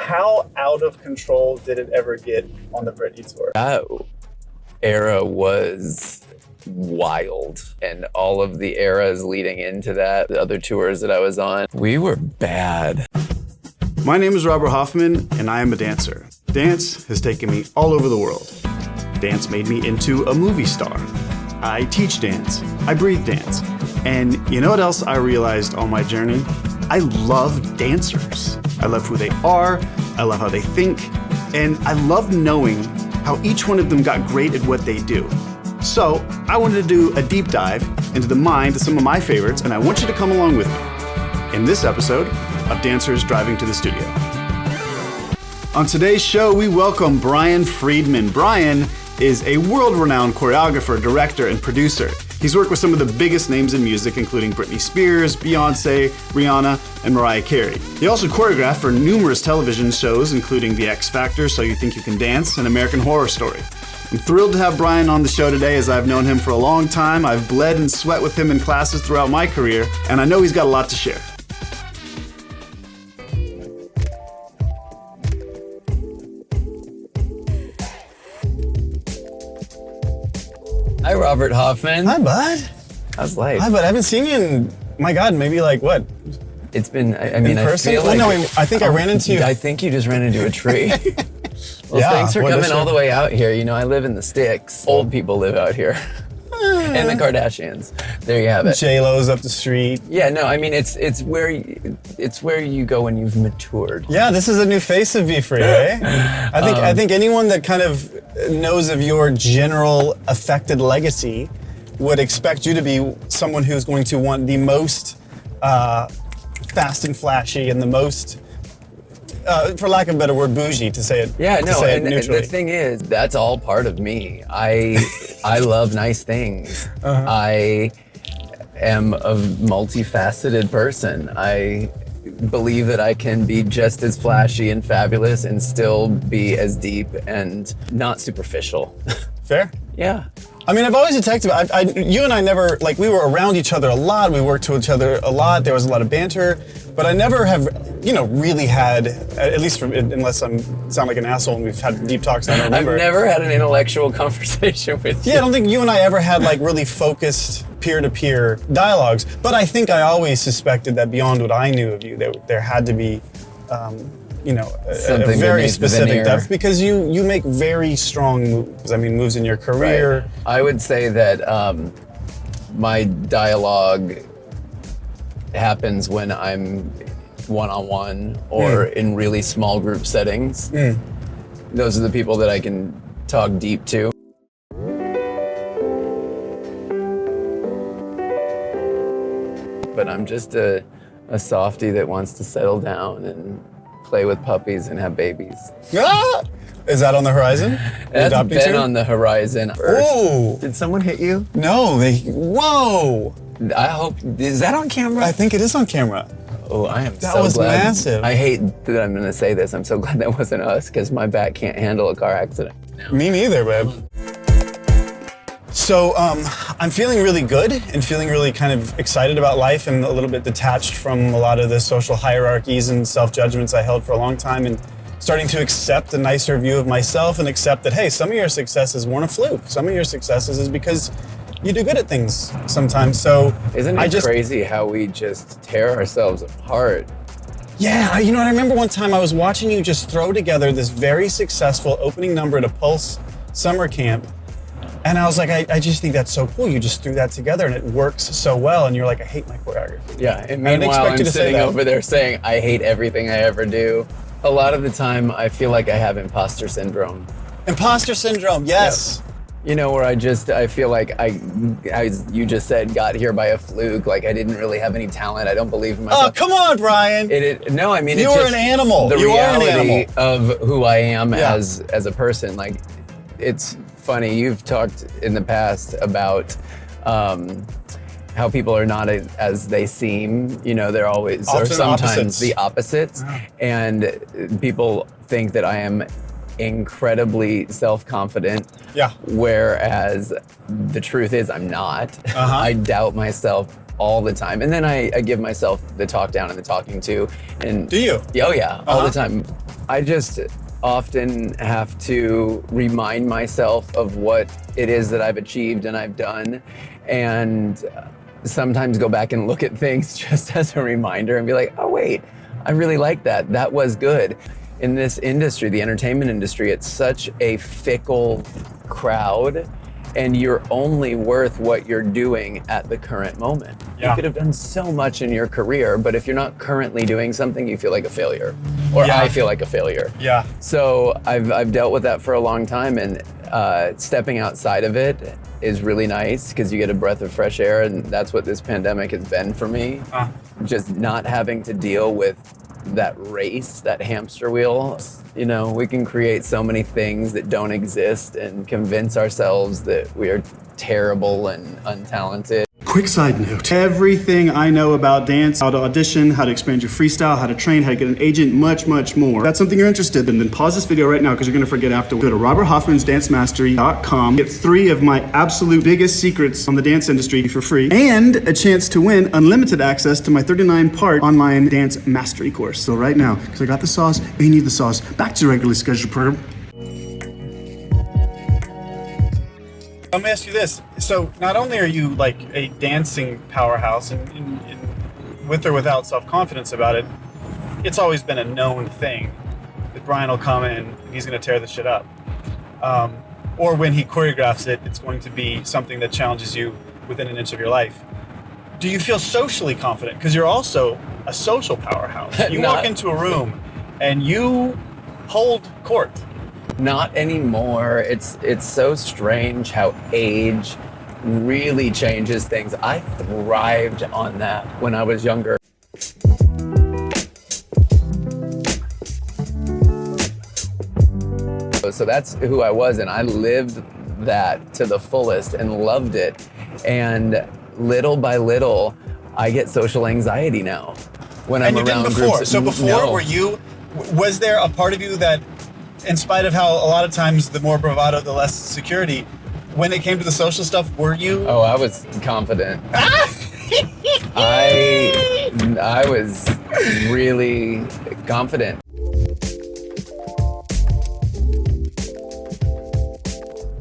how out of control did it ever get on the Britney tour? That era was wild, and all of the eras leading into that, the other tours that I was on, we were bad. My name is Robert Hoffman, and I am a dancer. Dance has taken me all over the world. Dance made me into a movie star. I teach dance. I breathe dance. And you know what else I realized on my journey? I love dancers. I love who they are, I love how they think, and I love knowing how each one of them got great at what they do. So I wanted to do a deep dive into the mind of some of my favorites, and I want you to come along with me in this episode of Dancers Driving to the Studio. On today's show, we welcome Brian Friedman. Brian is a world-renowned choreographer, director, and producer. He's worked with some of the biggest names in music, including Britney Spears, Beyonce, Rihanna, and Mariah Carey. He also choreographed for numerous television shows, including The X Factor, So You Think You Can Dance, and American Horror Story. I'm thrilled to have Brian on the show today, as I've known him for a long time. I've bled and sweat with him in classes throughout my career, and I know he's got a lot to share. Hi, Robert Hoffman. Hi, bud. How's life? Hi, bud. I haven't seen you in, my God, maybe like what? It's been, I mean, in person? I feel like... no, I think I ran into you. I think you just ran into a tree. Well, Yeah, thanks for well, coming all the way out here. You know, I live in the sticks. Old people live out here. And the Kardashians. There you have it. J-Lo's up the street. Yeah, no, I mean, it's where you go when you've matured. Yeah, this is a new face of V-Free, eh? I think anyone that kind of knows of your general affected legacy would expect you to be someone who's going to want the most fast and flashy and the most, for lack of a better word, bougie, to say it. Yeah, no, and neutrally. the thing is, that's all part of me. I love nice things. Uh-huh. I am a multifaceted person. I believe that I can be just as flashy and fabulous and still be as deep and not superficial. Fair? Yeah. I mean, I've always detected, you and I never, like, we were around each other a lot, we worked with each other a lot, there was a lot of banter, but I never have, really had, at least unless I sound like an asshole and we've had deep talks, I don't remember. I've never had an intellectual conversation with you. Yeah, I don't think you and I ever had, like, really focused peer-to-peer dialogues, but I think I always suspected that beyond what I knew of you, there had to be, a very specific depth, because you make very strong moves. I mean, moves in your career. Right. I would say that my dialogue happens when I'm one-on-one or in really small group settings. Those are the people that I can talk deep to. But I'm just a softie that wants to settle down and play with puppies and have babies. Ah! Is that on the horizon? That's been on the horizon. Oh! Did someone hit you? No, whoa! I hope, is that on camera? I think it is on camera. Oh, I am That so was glad. massive. I hate that I'm gonna say this. I'm so glad that wasn't us, because my back can't handle a car accident. Me neither, babe. So I'm feeling really good and feeling really kind of excited about life and a little bit detached from a lot of the social hierarchies and self-judgments I held for a long time, and starting to accept a nicer view of myself and accept that, hey, some of your successes weren't a fluke. Some of your successes is because you do good at things sometimes. So Isn't it crazy how we just tear ourselves apart? Yeah, I remember one time I was watching you just throw together this very successful opening number at a Pulse summer camp. And I was like, I just think that's so cool. You just threw that together and it works so well. And you're like, I hate my choreography. Yeah, and I didn't meanwhile, expect I'm you to say sitting that. over there saying, I hate everything I ever do. A lot of the time, I feel like I have imposter syndrome. Imposter syndrome, yes. Yep. You know, where I feel like as you just said, got here by a fluke. Like I didn't really have any talent. I don't believe in myself. Oh, come on, Brian. No, I mean, You it's are just an animal. The You are an reality animal. of who I am Yeah. as a person. Like, it's funny. You've talked in the past about how people are not as they seem. You know, they're always, Often or sometimes opposites. the opposites. Yeah. And people think that I am incredibly self-confident. Yeah. Whereas the truth is I'm not. I doubt myself all the time. And then I give myself the talk down and the talking to. And Do you? Oh yeah, all the time. I just often have to remind myself of what it is that I've achieved and I've done, and sometimes go back and look at things just as a reminder and be like, oh wait, I really like that. That was good. In this industry, the entertainment industry, it's such a fickle crowd, and you're only worth what you're doing at the current moment. Yeah. You could have done so much in your career, but if you're not currently doing something, you feel like a failure. Or I feel like a failure. Yeah. So I've dealt with that for a long time, and stepping outside of it is really nice because you get a breath of fresh air, and that's what this pandemic has been for me. Just not having to deal with that race, that hamster wheel. You know, we can create so many things that don't exist and convince ourselves that we are terrible and untalented. Quick side note, everything I know about dance, how to audition, how to expand your freestyle, how to train, how to get an agent, much, much more. If that's something you're interested in, then pause this video right now because you're gonna forget afterward. Go to roberthoffmansdancemastery.com, get 3 of my absolute biggest secrets on the dance industry for free, and a chance to win unlimited access to my 39-part online dance mastery course. So right now, because I got the sauce, we need the sauce. Back to the regularly scheduled program. Let me ask you this. So not only are you like a dancing powerhouse and with or without self-confidence about it, it's always been a known thing that Brian will come in and he's going to tear the shit up. Or when he choreographs it, it's going to be something that challenges you within an inch of your life. Do you feel socially confident? Because you're also a social powerhouse. You walk into a room and you hold court. Not anymore. It's so strange how age really changes things. I thrived on that when I was younger. So that's who I was, and I lived that to the fullest and loved it. And little by little, I get social anxiety now when I'm around groups. Before. So before, was there a part of you that, in spite of how a lot of times the more bravado, the less security, when it came to the social stuff, were you? Oh, I was confident. I was really confident.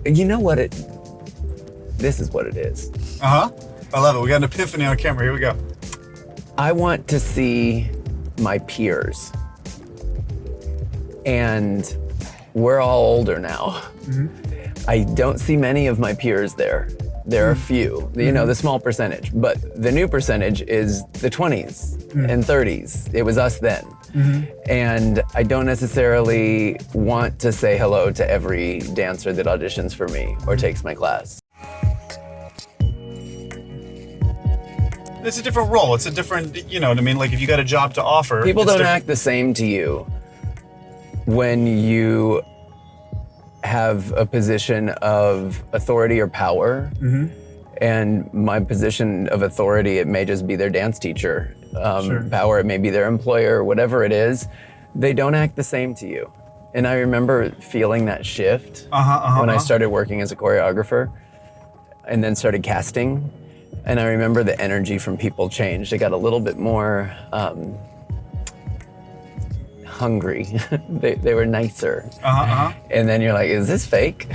You know what this is what it is. I love it. We got an epiphany on camera. Here we go. I want to see my peers. And we're all older now. I don't see many of my peers there. There are a few, you know, the small percentage, but the new percentage is the 20s and 30s. It was us then. And I don't necessarily want to say hello to every dancer that auditions for me or takes my class. It's a different role. It's a different, you know what I mean? Like if you got a job to offer. People don't act the same to you when you have a position of authority or power. And my position of authority, it may just be their dance teacher. Power, it may be their employer, whatever it is. They don't act the same to you. And I remember feeling that shift when I started working as a choreographer and then started casting. And I remember the energy from people changed. It got a little bit more hungry. they were nicer. And then you're like, is this fake?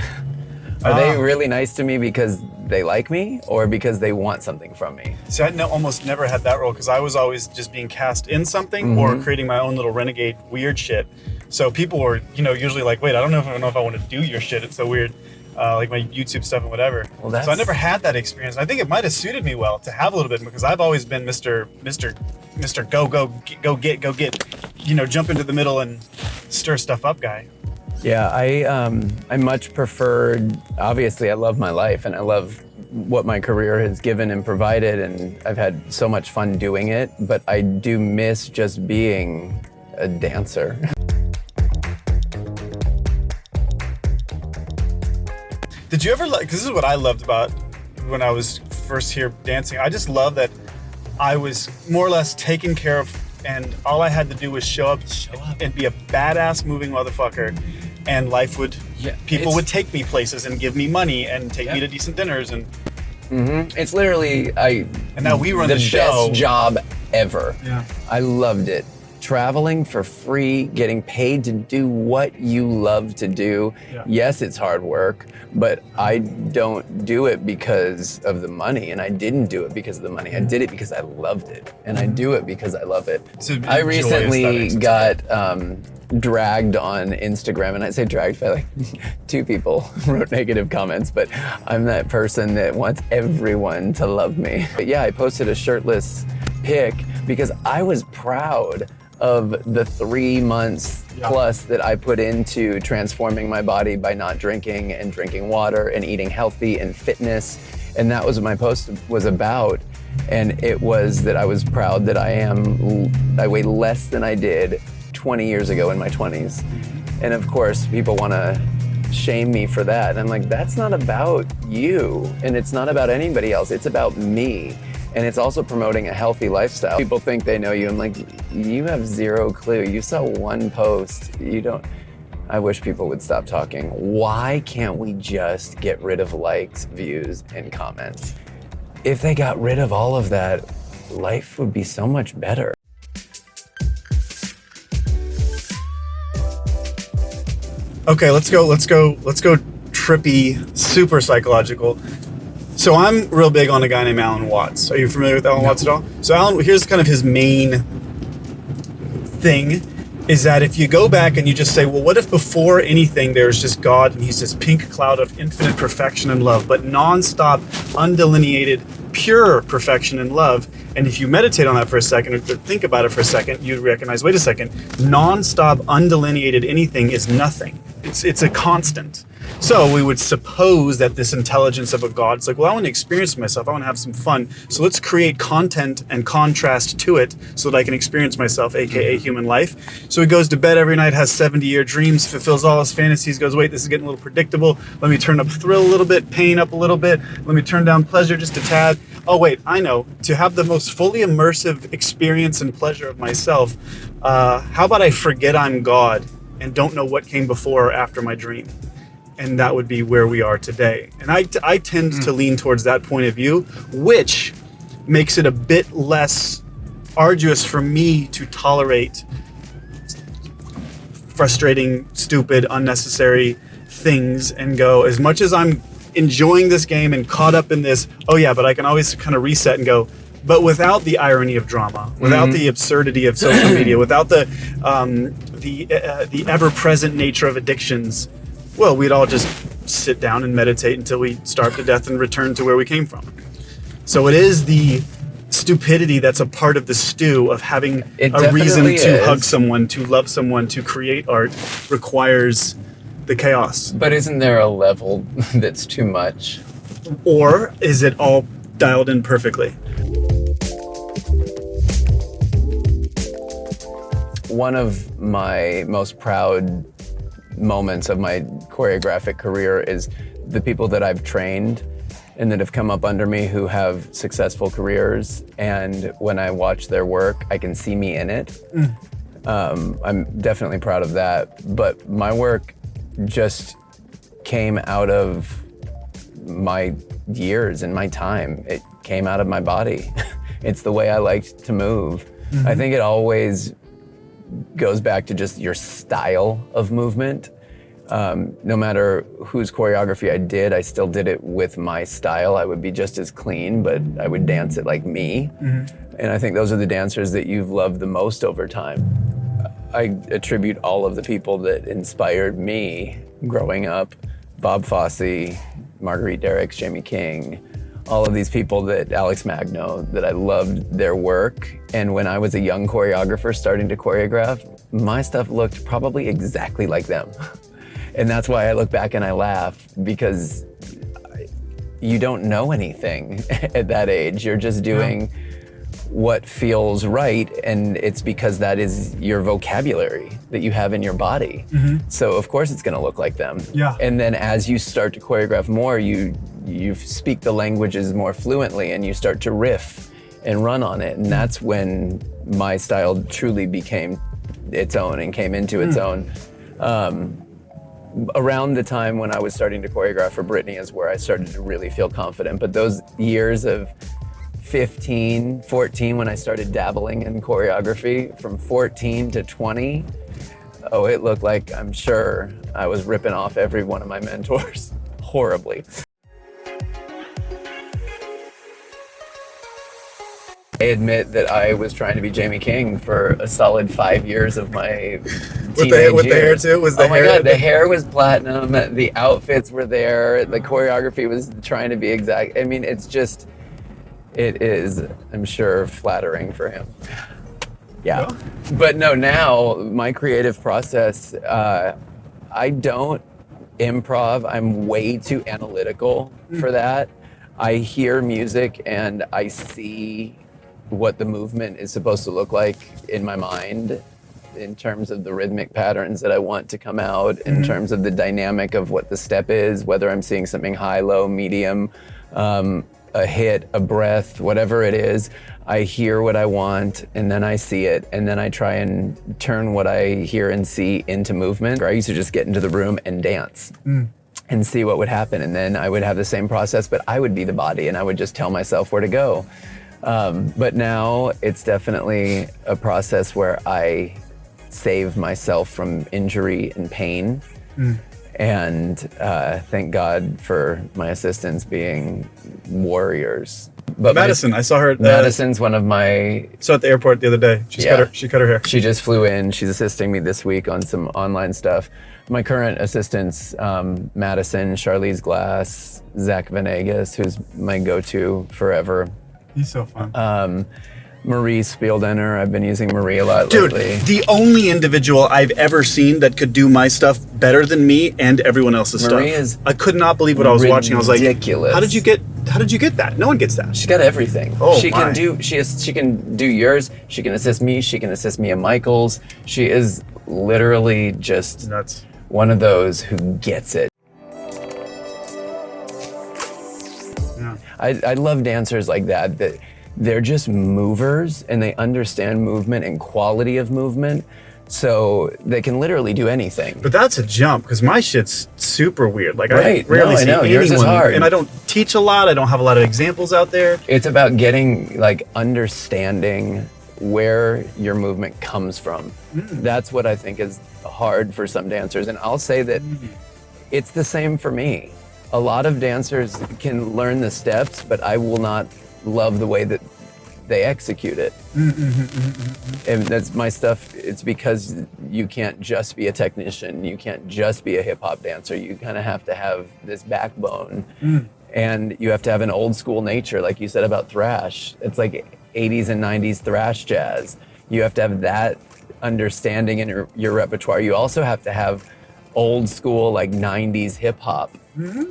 Are they really nice to me because they like me or because they want something from me? See, I almost never had that role because I was always just being cast in something or creating my own little renegade weird shit. So people were, you know, usually like, wait, I don't know if I want to do your shit. It's so weird. Like my YouTube stuff and whatever. So I never had that experience. I think it might have suited me well to have a little bit because I've always been Mr. Go get, you know, jump into the middle and stir stuff up guy. Yeah, I much preferred, obviously I love my life and I love what my career has given and provided, and I've had so much fun doing it, but I do miss just being a dancer. Did you ever, like, because this is what I loved about when I was first here dancing, I just love that I was more or less taken care of and all I had to do was show up and be a badass moving motherfucker, and life would, people would take me places and give me money and take me to decent dinners, and It's literally And now we run the show. best job ever. Yeah. I loved it. Traveling for free, getting paid to do what you love to do. Yeah. Yes, it's hard work, but I don't do it because of the money, and I didn't do it because of the money. I did it because I loved it, and I do it because I love it. I recently got dragged on Instagram, and I say dragged by like 2 people wrote negative comments, but I'm that person that wants everyone to love me. But yeah, I posted a shirtless pic because I was proud of the 3 months plus that I put into transforming my body by not drinking and drinking water and eating healthy and fitness. And that was what my post was about. And it was that I was proud that I weigh less than I did 20 years ago in my 20s. And of course, people want to shame me for that. And I'm like, that's not about you. And it's not about anybody else. It's about me. And it's also promoting a healthy lifestyle. People think they know you. I'm like, you have 0 clue. You saw 1 post. You don't. I wish people would stop talking. Why can't we just get rid of likes, views, and comments? If they got rid of all of that, life would be so much better. Okay, let's go trippy, super psychological. So I'm real big on a guy named Alan Watts. Are you familiar with Alan Watts at all? So Alan, here's kind of his main thing, is that if you go back and you just say, well, what if before anything there's just God and he's this pink cloud of infinite perfection and love, but nonstop, undelineated, pure perfection and love. And if you meditate on that for a second or think about it for a second, you'd recognize, wait a second, nonstop, undelineated anything is nothing. It's a constant. So we would suppose that this intelligence of a God, it's like, well, I want to experience myself. I want to have some fun. So let's create content and contrast to it so that I can experience myself, AKA human life. So he goes to bed every night, has 70-year dreams, fulfills all his fantasies, goes, wait, this is getting a little predictable. Let me turn up thrill a little bit, pain up a little bit. Let me turn down pleasure just a tad. Oh, wait, I know. To have the most fully immersive experience and pleasure of myself, how about I forget I'm God and don't know what came before or after my dream? And that would be where we are today. And I tend to lean towards that point of view, which makes it a bit less arduous for me to tolerate frustrating, stupid, unnecessary things and go, as much as I'm enjoying this game and caught up in this, oh yeah, but I can always kind of reset and go, but without the irony of drama, without the absurdity of social media, without the ever-present nature of addictions, well, we'd all just sit down and meditate until we starve to death and return to where we came from. So it is the stupidity that's a part of the stew of having a reason to hug someone, to love someone, to create art requires the chaos. But isn't there a level that's too much? Or is it all dialed in perfectly? One of my most proud moments of my choreographic career is the people that I've trained and that have come up under me who have successful careers. And when I watch their work, I can see me in it. I'm definitely proud of that. But my work just came out of my years and my time. It came out of my body. It's the way I liked to move. I think it always goes back to just your style of movement. No matter whose choreography I did, I still did it with my style. I would be just as clean, but I would dance it like me. And I think those are the dancers that you've loved the most over time. I attribute all of the people that inspired me growing up, Bob Fosse, Marguerite Derricks, Jamie King, all of these people that Alex Magno, that I loved their work. And when I was a young choreographer starting to choreograph, my stuff looked probably exactly like them. And that's why I look back and I laugh, because you don't know anything at that age. You're just doing what feels right, and it's because that is your vocabulary that you have in your body. So of course it's gonna look like them. And then as you start to choreograph more, you speak the languages more fluently and you start to riff and run on it. And that's when my style truly became its own and came into its own. around the time when I was starting to choreograph for Britney is where I started to really feel confident. But those years of 15, 14, when I started dabbling in choreography, from 14 to 20, oh, it looked like, I'm sure, I was ripping off every one of my mentors horribly. I admit that I was trying to be Jamie King for a solid 5 years of my teenage with the hair years. too? Was the oh my hair God, the hair was platinum, the outfits were there, the choreography was trying to be exact. I mean, it's just, it is, I'm sure, flattering for him. Yeah. But no, now my creative process, I don't improv. I'm way too analytical for that. I hear music and I see what the movement is supposed to look like in my mind in terms of the rhythmic patterns that I want to come out, in terms of the dynamic of what the step is, whether I'm seeing something high, low, medium, a hit, a breath, whatever it is. I hear what I want and then I see it, and then I try and turn what I hear and see into movement. I used to just get into the room and dance and see what would happen, and then I would have the same process, but I would be the body and I would just tell myself where to go. But now it's definitely a process where I save myself from injury and pain. And thank God for my assistants being warriors. But Madison, I saw her. Madison's one of my. Saw at the airport the other day. She cut her hair. She just flew in. She's assisting me this week on some online stuff. My current assistants, Madison, Charlize Glass, Zach Venegas, who's my go-to forever. He's so fun. Marie Spieldenner. I've been using Marie a lot Dude, lately. the only individual I've ever seen that could do my stuff better than me and everyone else's Marie stuff. is I could not believe what I was watching. I was like, ridiculous. How did you get that? No one gets that. She's got everything. Oh, she my. she can do yours. She can assist me. She can assist me in Michael's. She is literally just Nuts. one of those who gets it. Yeah. I love dancers like that they're just movers and they understand movement and quality of movement, so they can literally do anything. But that's a jump, because my shit's super weird. Like, Right. I rarely No, I see know. anyone, Yours is hard. and I don't teach a lot. I don't have a lot of examples out there. It's about getting, like, understanding where your movement comes from. That's what I think is hard for some dancers. And I'll say that it's the same for me. A lot of dancers can learn the steps, but I will not love the way that they execute it. And that's my stuff. It's because you can't just be a technician. You can't just be a hip hop dancer. You kind of have to have this backbone, and you have to have an old school nature, like you said about thrash. It's like 80s and 90s thrash jazz. You have to have that understanding in your repertoire. You also have to have old school, like 90s hip hop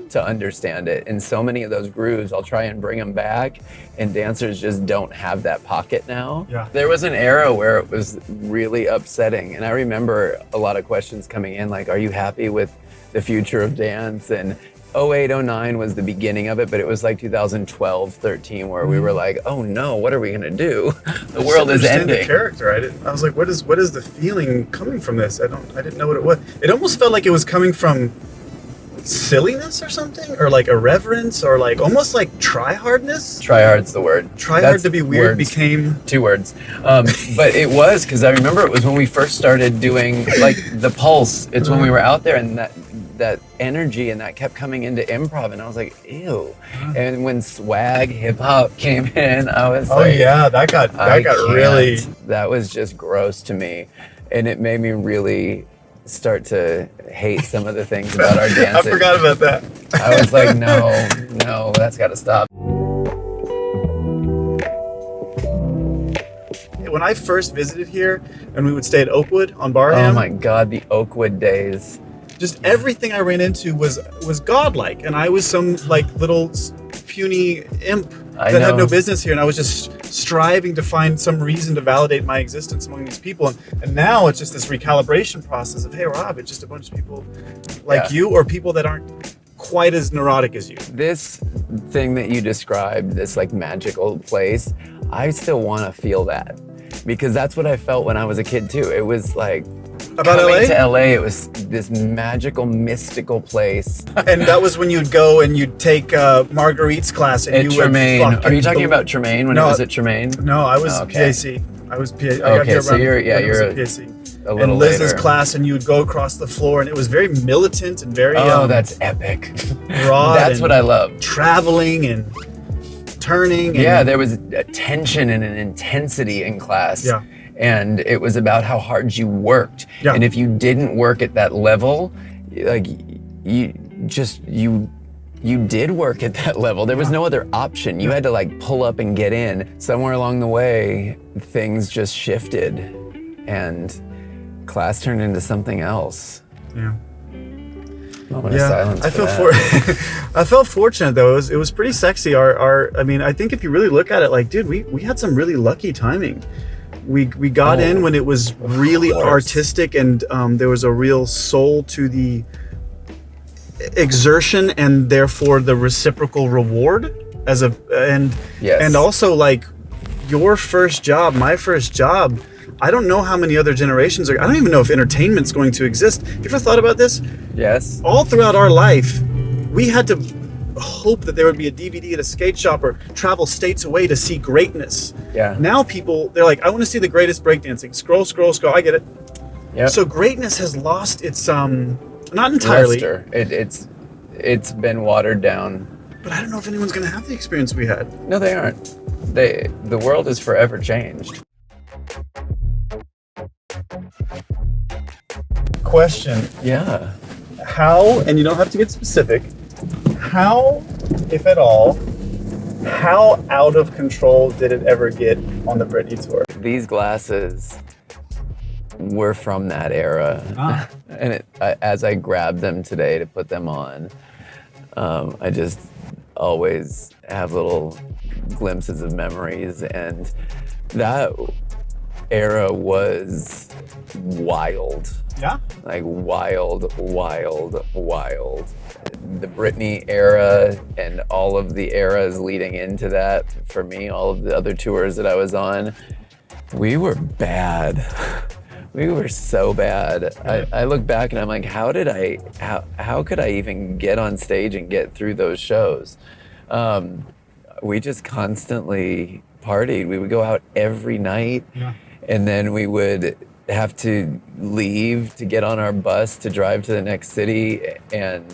to understand it. And so many of those grooves, I'll try and bring them back, and dancers just don't have that pocket now. Yeah. There was an era where it was really upsetting. And I remember a lot of questions coming in, like, are you happy with the future of dance? And 08, 09 was the beginning of it, but it was like 2012, 13, where we were like, oh no, what are we gonna do? The world is ending. The character, I was like, what is the feeling coming from this? I didn't know what it was. It almost felt like it was coming from silliness or something, or like irreverence, or like almost like try-hardness. Try-hard's the word. Try-hard to be weird words. became 2 words. But it was, because I remember it was when we first started doing, like, the Pulse. It's when we were out there, and that energy and that kept coming into improv, and I was like, ew. And when swag hip hop came in, I was like, oh yeah, that got really. That was just gross to me, and it made me really start to hate some of the things about our dancing. I forgot about that. I was like, no, that's got to stop. When I first visited here, and we would stay at Oakwood on Barham. Oh my God, the Oakwood days. Just everything I ran into was godlike, and I was some like little puny imp that had no business here, and I was just striving to find some reason to validate my existence among these people, and now it's just this recalibration process of, hey Rob, it's just a bunch of people like you, or people that aren't quite as neurotic as you. This thing that you described, this like magical place, I still want to feel that, because that's what I felt when I was a kid too. It was like, About coming LA? to LA, it was this magical, mystical place. And that was when you'd go and you'd take Marguerite's class and At you Tremaine. would Are fucking you talking about Tremaine when it No. was at Tremaine? No, I was Okay. PAC. I was PAC. I got Okay, here so around you're when it was a at PAC. little and Liz's later. class, and you would go across the floor, and it was very militant and very Oh, that's epic. broad. That's and what I love. Traveling and turning. And, Yeah, there was a tension and an intensity in class. Yeah. And it was about how hard you worked. Yeah. And if you didn't work at that level, like you did work at that level. There was no other option. You had to like pull up and get in. Somewhere along the way, things just shifted and class turned into something else. Yeah. Moment of silence. I for felt that. I felt fortunate though. It was pretty sexy. I mean, I think if you really look at it, like, dude, we had some really lucky timing. We got in when it was really course. artistic, and there was a real soul to the exertion, and therefore the reciprocal reward Yes. and also like your first job, my first job. I don't know how many other generations I don't even know if entertainment's going to exist. Have you ever thought about this? Yes. All throughout our life, we had to hope that there would be a DVD at a skate shop or travel states away to see greatness. Yeah. Now people, they're like, I want to see the greatest breakdancing. Scroll. I get it. Yep. So greatness has lost its, not entirely, Luster. It's been watered down. but I don't know if anyone's going to have the experience we had. No, they aren't. The world is forever changed. Question. Yeah. How, and you don't have to get specific, how, if at all, how out of control did it ever get on the Britney tour? These glasses were from that era. Ah. And as I grabbed them today to put them on, I just always have little glimpses of memories. And that era was wild. Yeah? Like wild. The Britney era and all of the eras leading into that, for me, all of the other tours that I was on, we were bad. We were so bad. I look back and I'm like, how could I even get on stage and get through those shows? We just constantly partied. We would go out every night, and then we would have to leave to get on our bus to drive to the next city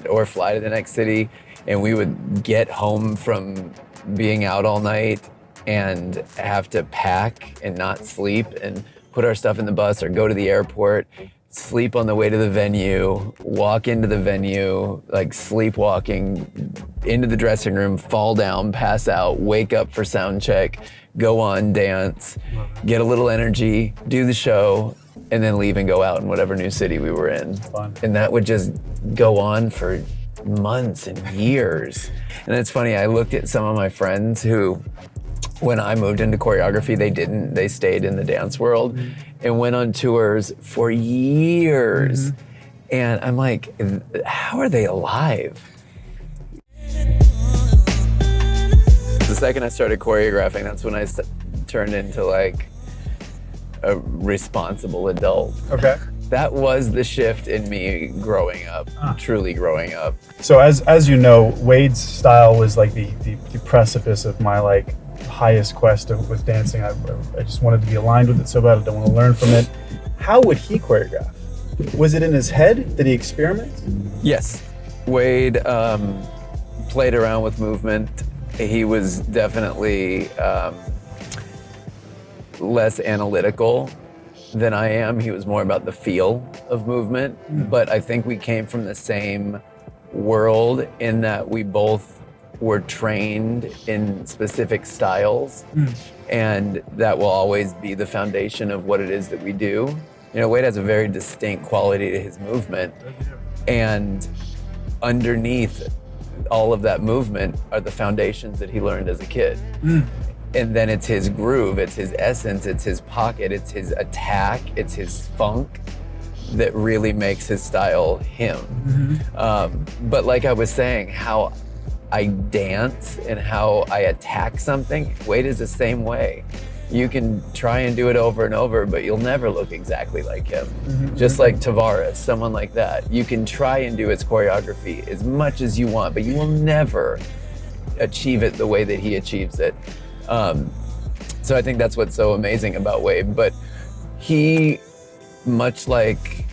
or fly to the next city, and we would get home from being out all night and have to pack and not sleep and put our stuff in the bus or go to the airport, sleep on the way to the venue, walk into the venue, like sleepwalking into the dressing room, fall down, pass out, wake up for sound check, go on, dance, get a little energy, do the show, and then leave and go out in whatever new city we were in. Fun. And that would just go on for months and years. And it's funny, I looked at some of my friends who, when I moved into choreography, they stayed in the dance world and went on tours for years. And I'm like, how are they alive? The second I started choreographing, that's when I turned into like a responsible adult. Okay. That was the shift in me growing up, truly growing up. So as you know, Wade's style was like the precipice of my like highest quest with dancing. I just wanted to be aligned with it so bad. I don't want to learn from it. How would he choreograph? Was it in his head? Did he experiment? Yes. Wade played around with movement. He was definitely less analytical than I am. He was more about the feel of movement. But I think we came from the same world in that we both were trained in specific styles. And that will always be the foundation of what it is that we do. You know, Wade has a very distinct quality to his movement. And underneath all of that movement are the foundations that he learned as a kid. And then it's his groove, it's his essence, it's his pocket, it's his attack, it's his funk that really makes his style him. But like I was saying, how I dance and how I attack something, Wade is the same way. You can try and do it over and over, but you'll never look exactly like him. Just like Tavares, someone like that. You can try and do its choreography as much as you want, but you will never achieve it the way that he achieves it. So I think that's what's so amazing about Wade. But he, much like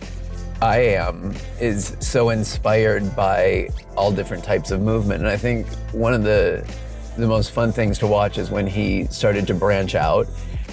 I am, is so inspired by all different types of movement. And I think one of the most fun things to watch is when he started to branch out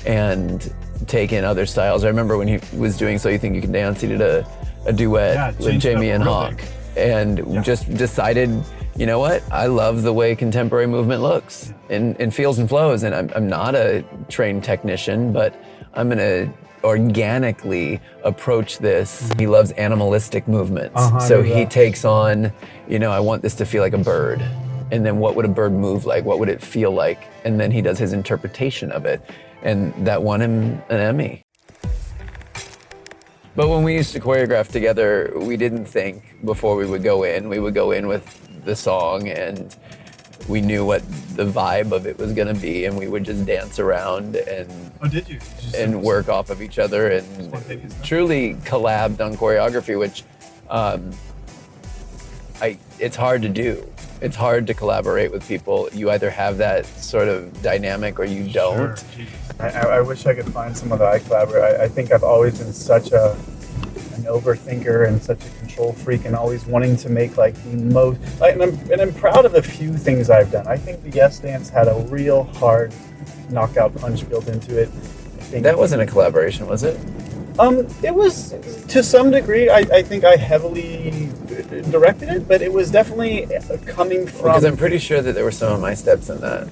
and take in other styles. I remember when he was doing So You Think You Can Dance, he did a duet with Jamie and Hawk, and just decided, you know what, I love the way contemporary movement looks and feels and flows. And I'm not a trained technician, but I'm gonna organically approach this. He loves animalistic movements. So he takes on, I want this to feel like a bird. And then what would a bird move like? What would it feel like? And then he does his interpretation of it. And that won him an Emmy. But when we used to choreograph together, we didn't think before we would go in. We would go in with the song, and we knew what the vibe of it was gonna be, and we would just dance around and and work off of each other and truly collabed on choreography, which it's hard to do. It's hard to collaborate with people. You either have that sort of dynamic or you don't. Sure. I wish I could find someone that I collaborate. I think I've always been such an overthinker and such a control freak, and always wanting to make like the most. And I'm proud of a few things I've done. I think the Yes Dance had a real hard knockout punch built into it. I think That wasn't a collaboration, was it? It was to some degree. I think I heavily directed it, but it was definitely coming from. Because I'm pretty sure that there were some of my steps in that.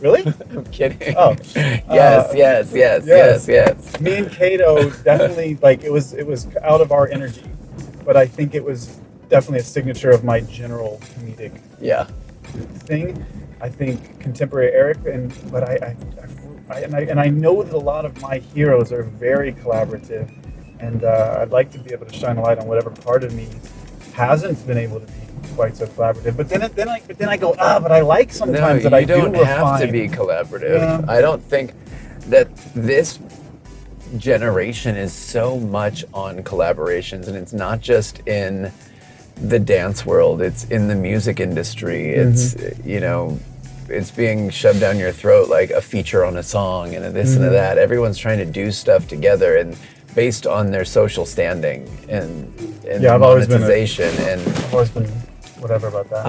Really? I'm kidding. Oh. Yes. Me and Kato definitely, like, it was out of our energy, but I think it was definitely a signature of my general comedic thing. I think contemporary Eric, but I know that a lot of my heroes are very collaborative, and I'd like to be able to shine a light on whatever part of me hasn't been able to be quite so collaborative. But then I go, but I like sometimes that I do refine. You don't have to be collaborative. Yeah. I don't think that this generation is so much on collaborations, and it's not just in the dance world, it's in the music industry. It's, it's being shoved down your throat like a feature on a song and a this and a that. Everyone's trying to do stuff together and based on their social standing and monetization. I've always been whatever about that.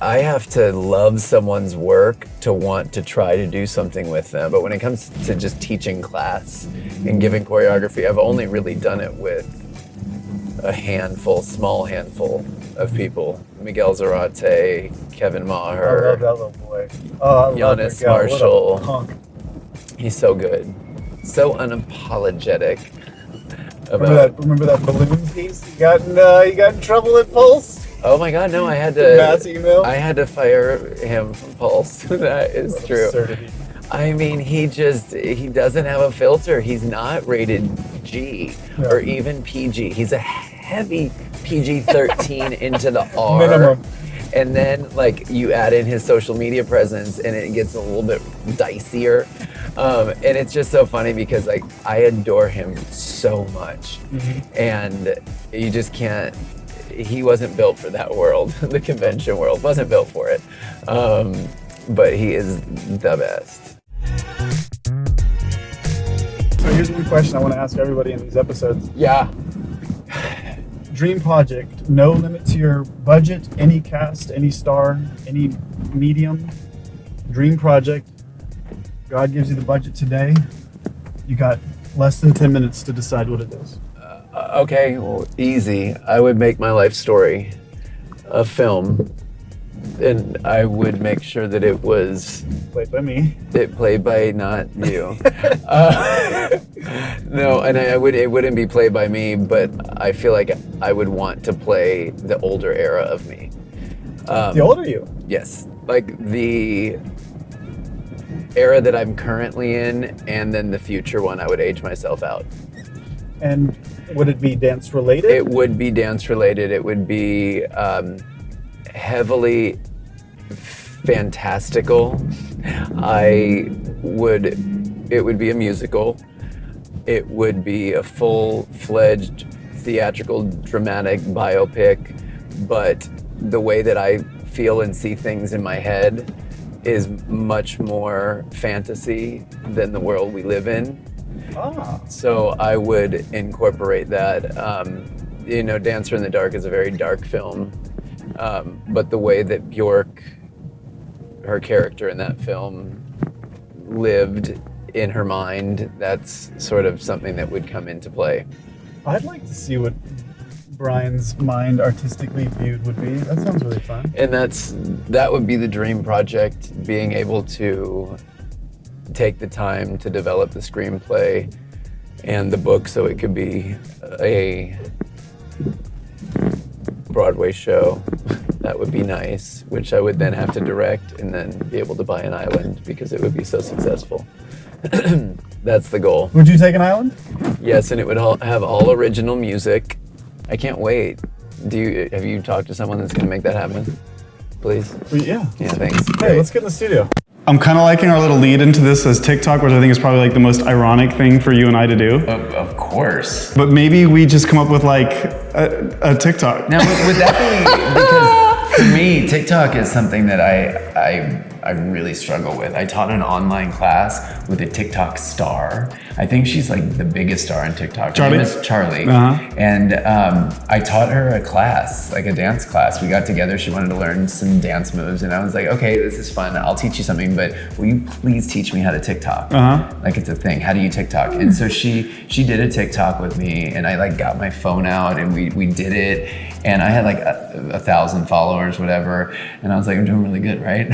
I have to love someone's work to want to try to do something with them. But when it comes to just teaching class and giving choreography, I've only really done it with a small handful of people. Miguel Zarate, Kevin Maher. I love that little boy. Oh, I love Giannis Miguel. Marshall. What a punk. He's so good. So unapologetic. Remember that balloon piece? He got in trouble at Pulse? Oh my God, no! I had to. Mass email. I had to fire him from Pulse. That is What true. absurdity. I mean, he doesn't have a filter. He's not rated G or even PG. He's a heavy PG-13 into the R. Minimum. And then like you add in his social media presence and it gets a little bit dicier. And it's just so funny because like I adore him so much. And you just can't, he wasn't built for that world. The convention world wasn't built for it. But he is the best. So here's one question I want to ask everybody in these episodes. Yeah. Dream project, no limit to your budget, any cast, any star, any medium. Dream project, God gives you the budget today. You got less than 10 minutes to decide what it is. Okay, well, easy. I would make my life story a film, and I would make sure that it was Played by me. played by not you. No, and it wouldn't be played by me, but I feel like I would want to play the older era of me. The older you? Yes, like the era that I'm currently in, and then the future one, I would age myself out. And would it be dance related? It would be dance related. It would be heavily fantastical. I would it would be a musical. It would be a full-fledged theatrical, dramatic biopic, but the way that I feel and see things in my head is much more fantasy than the world we live in. So I would incorporate that. Dancer in the Dark is a very dark film, but the way that Bjork, her character in that film, lived in her mind, that's sort of something that would come into play. I'd like to see what Brian's mind artistically viewed would be. That sounds really fun. And that would be the dream project, being able to take the time to develop the screenplay and the book so it could be a Broadway show. That would be nice, which I would then have to direct and then be able to buy an island because it would be so successful. That's the goal. Would you take an island? Yes, and it would have all original music. I can't wait. Have you talked to someone that's gonna make that happen? Please? Yeah. Yeah, thanks. Hey, let's get in the studio. I'm kind of liking our little lead into this as TikTok, which I think is probably like the most ironic thing for you and I to do. Of course. But maybe we just come up with like a TikTok. Now, would that be, because for me, TikTok is something that I really struggle with. I taught an online class with a TikTok star. I think she's like the biggest star on TikTok. Charlie? Her name is Charlie. Uh-huh. And I taught her a class, like a dance class. We got together, she wanted to learn some dance moves, and I was like, okay, this is fun, I'll teach you something, but will you please teach me how to TikTok? Uh-huh. Like, it's a thing, how do you TikTok? And so she did a TikTok with me, and I like got my phone out and we did it, and I had like 1,000 followers, whatever, and I was like, I'm doing really good, right?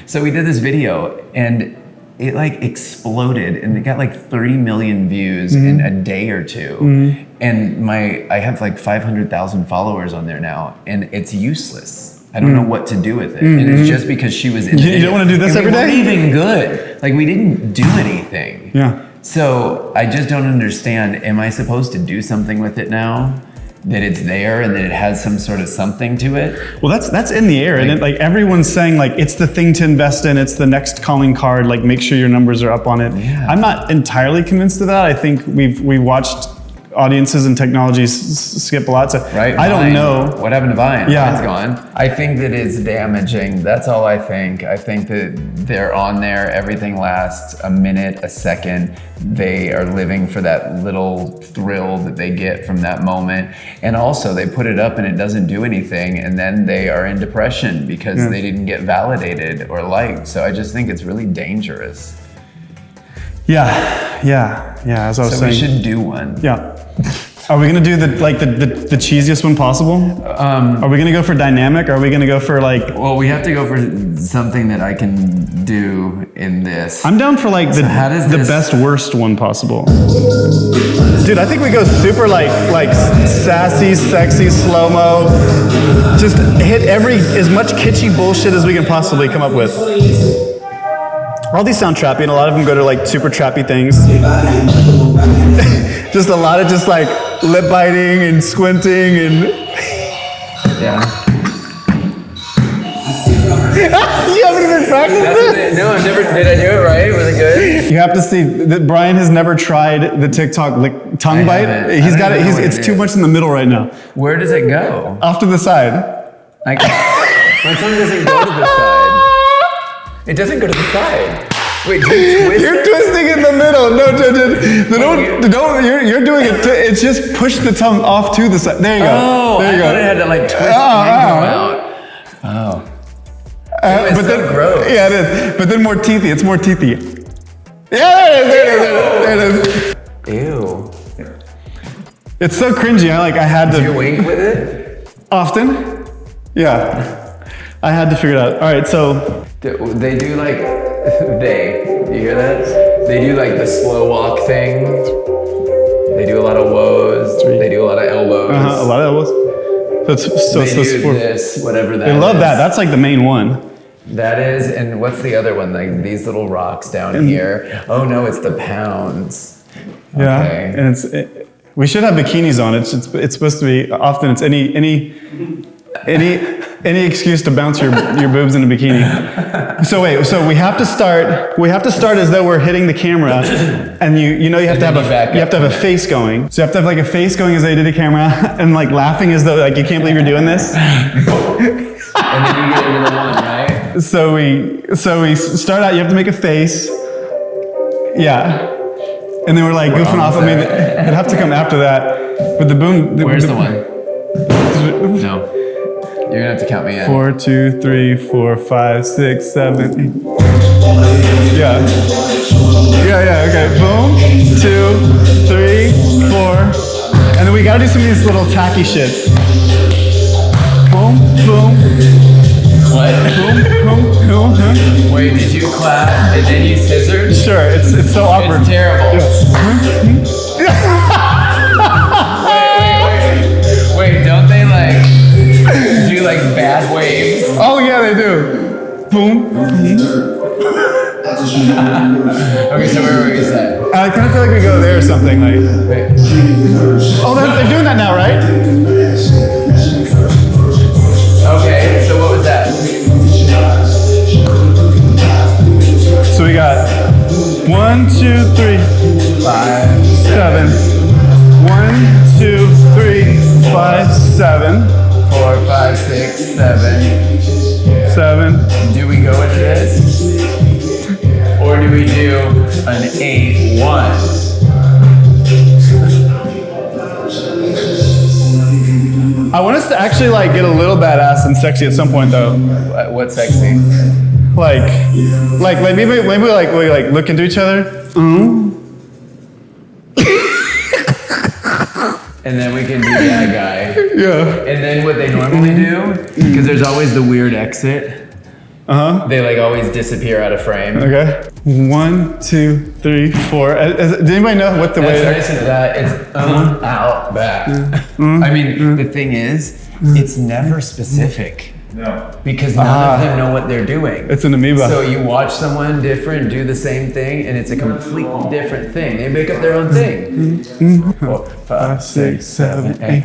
So we did this video, and it like exploded, and it got like 30 million views in a day or two. And I have like 500,000 followers on there now, and it's useless. I don't know what to do with it. And it's just because she was in the video. You don't want to do this every day? We weren't even good. Like, we didn't do anything. Yeah. So I just don't understand, am I supposed to do something with it now? That it's there and that it has some sort of something to it? Well, that's in the air, and like everyone's saying, like it's the thing to invest in. It's the next calling card. Like, make sure your numbers are up on it. Yeah. I'm not entirely convinced of that. I think we watched audiences and technologies skip a lot. So right. I don't know. What happened to Vine? Yeah. Vine's gone. I think that it's damaging. That's all I think. I think that they're on there. Everything lasts a minute, a second. They are living for that little thrill that they get from that moment. And also, they put it up and it doesn't do anything. And then they are in depression because they didn't get validated or liked. So I just think it's really dangerous. Yeah. As I was saying. So we should do one. Yeah. Are we gonna do the cheesiest one possible? Are we gonna go for dynamic? Or are we gonna go for like? Well, we have to go for something that I can do in this. I'm down for like the best worst one possible. Dude, I think we go super like sassy, sexy, slow-mo. Just hit as much kitschy bullshit as we can possibly come up with. All these sound trappy, and a lot of them go to like super trappy things. Just a lot of just like lip biting and squinting and. Yeah. You haven't even practiced it? No, I've never. Did I do it right? Was it good? You have to see that Brian has never tried the TikTok tongue bite. Haven't. He's got it. It's too much in the middle right now. Where does it go? Off to the side. My tongue doesn't go to the side. It doesn't go to the side. Wait, do you twist You're it? twisting in the middle. No, you're doing it. It's just push the tongue off to the side. There you go. Oh, there you I go. thought it had to like twist and go out. Oh. It's so gross. Yeah, it is. But then more teethy. It's more teethy. Yeah, there it is. Ew. It's so cringy. I had to. Do you wink with it? Often? Yeah. I had to figure it out. All right, so. They do like, you hear that? They do like the slow walk thing. They do a lot of woes. They do a lot of elbows. A lot of elbows. They do this, whatever that is. I love that. That's like the main one. That is, and what's the other one? Like these little rocks down here. Oh no, it's the pounds. Yeah, Okay. and we should have bikinis on. It's supposed to be often. It's any Any excuse to bounce your boobs in a bikini. So wait, so we have to start as though we're hitting the camera, and you have to have a face going. So you have to have like a face going as they did the camera, and like laughing as though like you can't believe you're doing this. And then you get into the one, right? So we start out. You have to make a face. Yeah. And then we're like goofing off. I mean, it'd have to come after that. But the boom. Where's the one? No. You're gonna have to count me in. 4, 2, 3, 4, 5, 6, 7, 8. Yeah. Yeah, okay. Boom. 2, 3, 4. And then we gotta do some of these little tacky shits. Boom, boom. What? Boom, boom, boom, boom. Wait, did you clap and then you scissored? Sure, it's so awkward. It's terrible. Wait, don't they like do like bad waves? Oh yeah, they do. Boom. Okay, so where were we set? I kind of feel like we go there or something like. Wait. Oh, they're doing that now, right? Okay, so what was that? So we got 1, 2, 3, 5, 7. 1, 2, 3, 5, 7. 4, 5, 6, 7. 7. Do we go into this? Or do we do an 8, 1? I want us to actually like get a little badass and sexy at some point though. What's sexy? Like maybe we look into each other. And then we can do that guy. Yeah. And then what they normally do, because there's always the weird exit. They like always disappear out of frame. Okay. 1, 2, 3, 4. Does anybody know what the way? That's right to that. It's out back. I mean, the thing is, it's never specific. No. Because none of them know what they're doing. It's an amoeba. So you watch someone different do the same thing, and it's a completely different thing. They make up their own thing. 4, 5, 6, 7, 8.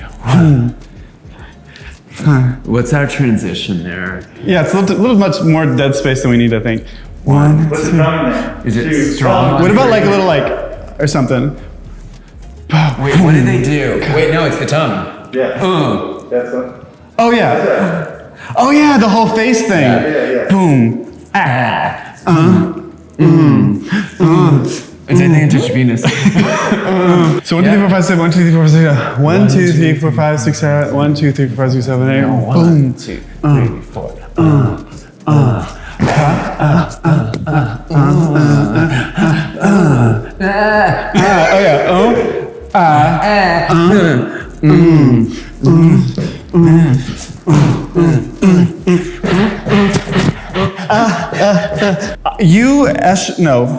What's our transition there? Yeah, it's a little much more dead space than we need, I think. 1, 2. Is it strong? What about like a little like or something? Wait, what did they do? Wait, no, it's the tongue. Yeah. That's what. Oh yeah. Oh yeah, the whole face thing. Yeah. Boom. It's anything into your penis. So 1, 2, 3, 4, 5, 6, 1, 2, 3, 4, 5, 6, 1, 2, 3, 4, 5, 6, 7, 1, 2, 3, 4, 5, 6, 7, 8. Boom. 1, 2, 3, 4. Oh yeah.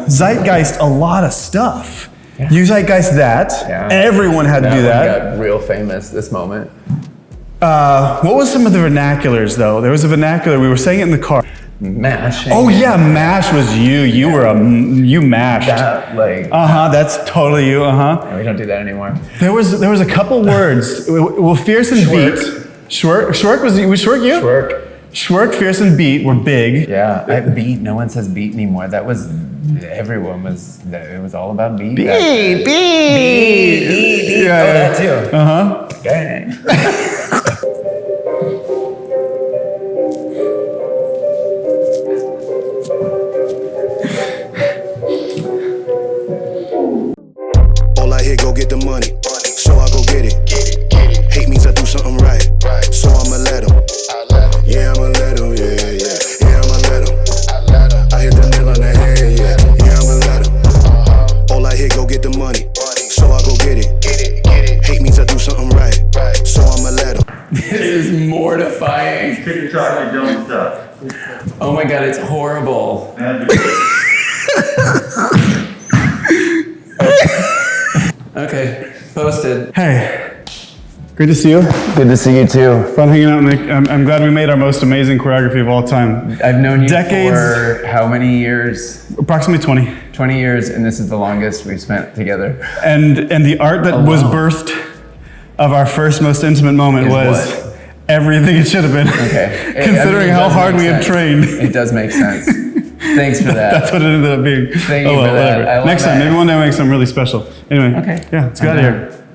Zeitgeist a lot of stuff. Yeah. You Zeitgeist that. Yeah. Everyone had to do that. Got real famous this moment. What was some of the vernaculars though? There was a vernacular, we were saying it in the car. Mash. Oh yeah, mash was you. You were you mashed. That, like. That's totally you. No, we don't do that anymore. There was a couple words. Well, fierce and beat. Schwerk was you? Schwerk, fierce and beat were big. Yeah, beat. No one says beat anymore. That was everyone was. It was all about beat. Beat. Yeah, that too. Dang. Go get the money, so I go get it. Hate means I do something right, so I'ma let him. Yeah, I'ma let him, yeah, I'ma let him. I hit the nail on the head, yeah, I'ma let him. All I hear, go get the money, so I go get it. Hate means I do something right, so I'ma let him. This is mortifying. Oh my god, it's horrible. Okay, posted. Hey, great to see you. Good to see you too. Fun hanging out. I'm glad we made our most amazing choreography of all time. I've known you decades, for how many years? Approximately 20. 20 years, and this is the longest we've spent together. And the art that was birthed of our first most intimate moment was everything it should have been. Okay. Considering how hard we had trained. It does make sense. Thanks for that. That's what it ended up being. Thank you for that. Next time, maybe one day I'll make something really special. Anyway, okay. Yeah, let's get out of here.